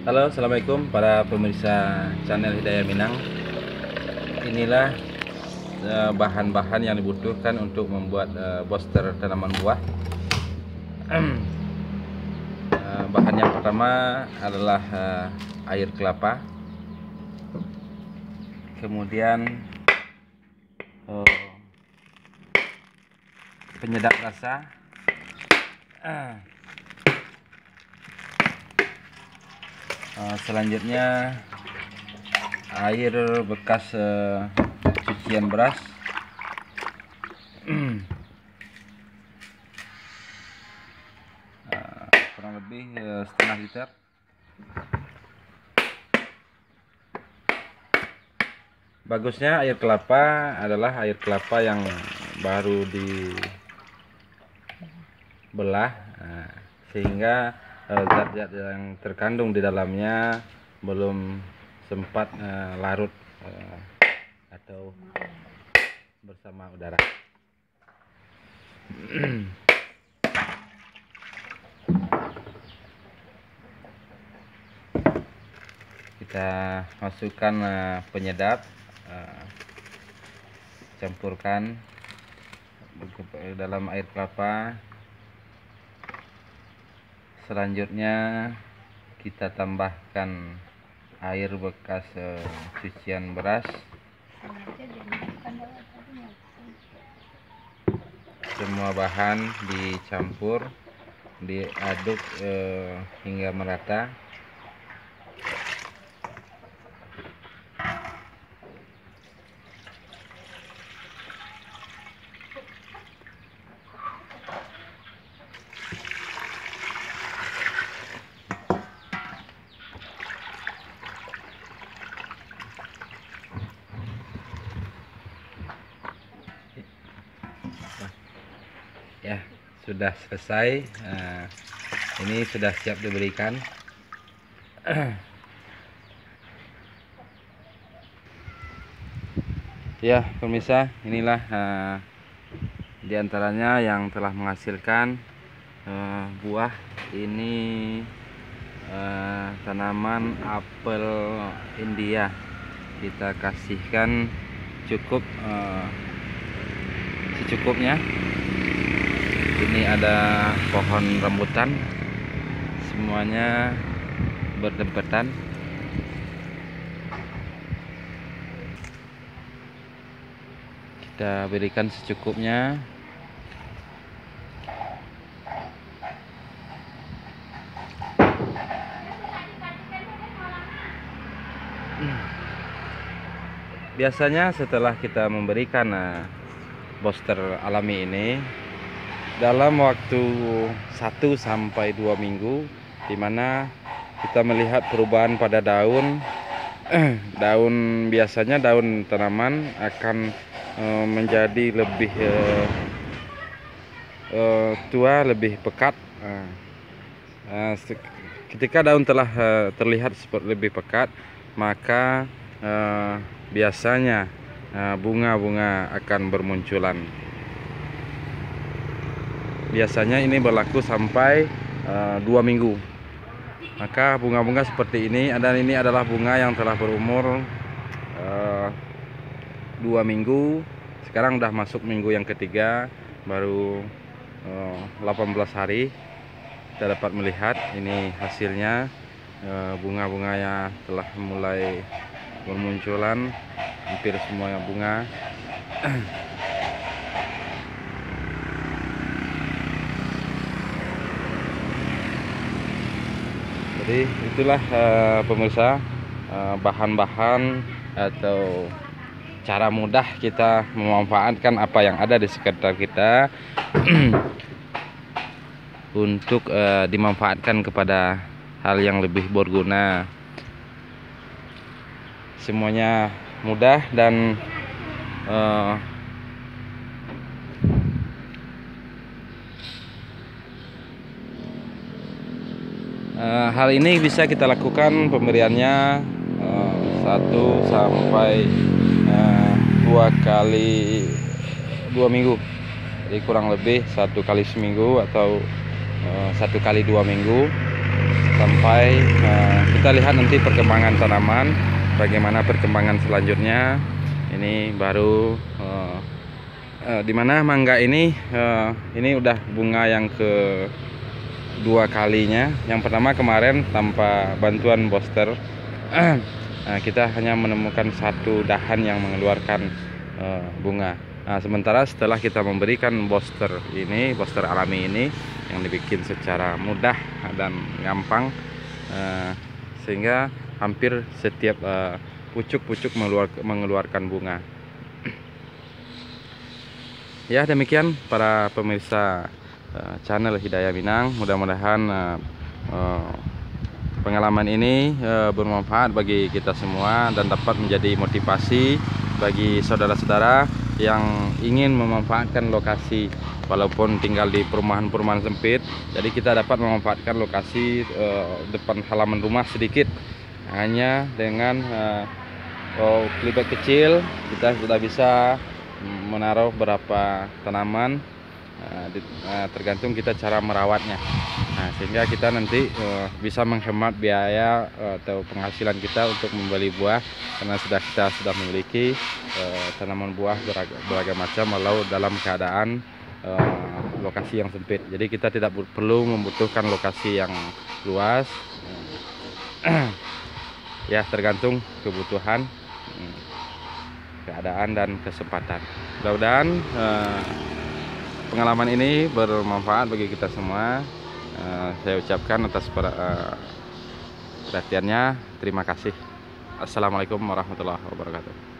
Halo, assalamualaikum para pemirsa channel Hidayah Minang. Inilah bahan-bahan yang dibutuhkan untuk membuat booster tanaman buah. Bahan yang pertama adalah air kelapa, kemudian penyedap rasa, selanjutnya air bekas cucian beras, kurang lebih setengah liter. Bagusnya air kelapa adalah air kelapa yang baru dibelah, sehingga zat-zat yang terkandung di dalamnya belum sempat larut atau bersama udara. Kita masukkan penyedap, campurkan dalam air kelapa. Selanjutnya kita tambahkan air bekas cucian beras. Semua bahan dicampur, diaduk hingga merata. Ya, sudah selesai. Ini sudah siap diberikan. Ya, pemirsa, inilah diantaranya yang telah menghasilkan buah. Ini tanaman apel India. Kita kasihkan cukup secukupnya. Ini ada pohon rambutan, semuanya berdempetan. Kita berikan secukupnya. Biasanya setelah kita memberikan booster alami ini, dalam waktu 1 sampai 2 minggu, dimana kita melihat perubahan pada daun. Daun biasanya daun tanaman akan menjadi lebih tua, lebih pekat. Ketika daun telah terlihat seperti lebih pekat, maka biasanya bunga-bunga akan bermunculan. Biasanya ini berlaku sampai 2 minggu. Maka bunga-bunga seperti ini, dan ini adalah bunga yang telah berumur 2 minggu. Sekarang udah masuk minggu yang ketiga, baru 18 hari. Kita dapat melihat ini hasilnya. Bunga-bunganya telah mulai bermunculan, hampir semua bunga. Jadi itulah pemirsa, bahan-bahan atau cara mudah kita memanfaatkan apa yang ada di sekitar kita untuk dimanfaatkan kepada hal yang lebih berguna. Semuanya mudah dan hal ini bisa kita lakukan pemberiannya 1 sampai 2 kali 2 minggu. Jadi kurang lebih 1 kali seminggu atau 1 kali 2 minggu. sampai kita lihat nanti perkembangan tanaman, bagaimana perkembangan selanjutnya. Ini baru dimana mangga ini udah bunga yang kedua kalinya. Yang pertama kemarin tanpa bantuan booster, kita hanya menemukan satu dahan yang mengeluarkan bunga. Nah, sementara setelah kita memberikan booster alami ini yang dibikin secara mudah dan gampang, sehingga hampir setiap pucuk-pucuk mengeluarkan bunga. Ya, demikian para pemirsa channel Hidayah Minang. Mudah-mudahan pengalaman ini bermanfaat bagi kita semua dan dapat menjadi motivasi bagi saudara-saudara yang ingin memanfaatkan lokasi, walaupun tinggal di perumahan-perumahan sempit. Jadi kita dapat memanfaatkan lokasi depan halaman rumah sedikit, hanya dengan klibet kecil kita sudah bisa menaruh berapa tanaman, tergantung kita cara merawatnya. Nah, sehingga kita nanti bisa menghemat biaya atau penghasilan kita untuk membeli buah, karena kita sudah memiliki tanaman buah beragam macam walau dalam keadaan lokasi yang sempit. Jadi kita tidak perlu membutuhkan lokasi yang luas. Ya, tergantung kebutuhan, keadaan dan kesempatan. Mudah-mudahan pengalaman ini bermanfaat bagi kita semua. Saya ucapkan atas perhatiannya. Terima kasih. Assalamualaikum warahmatullahi wabarakatuh.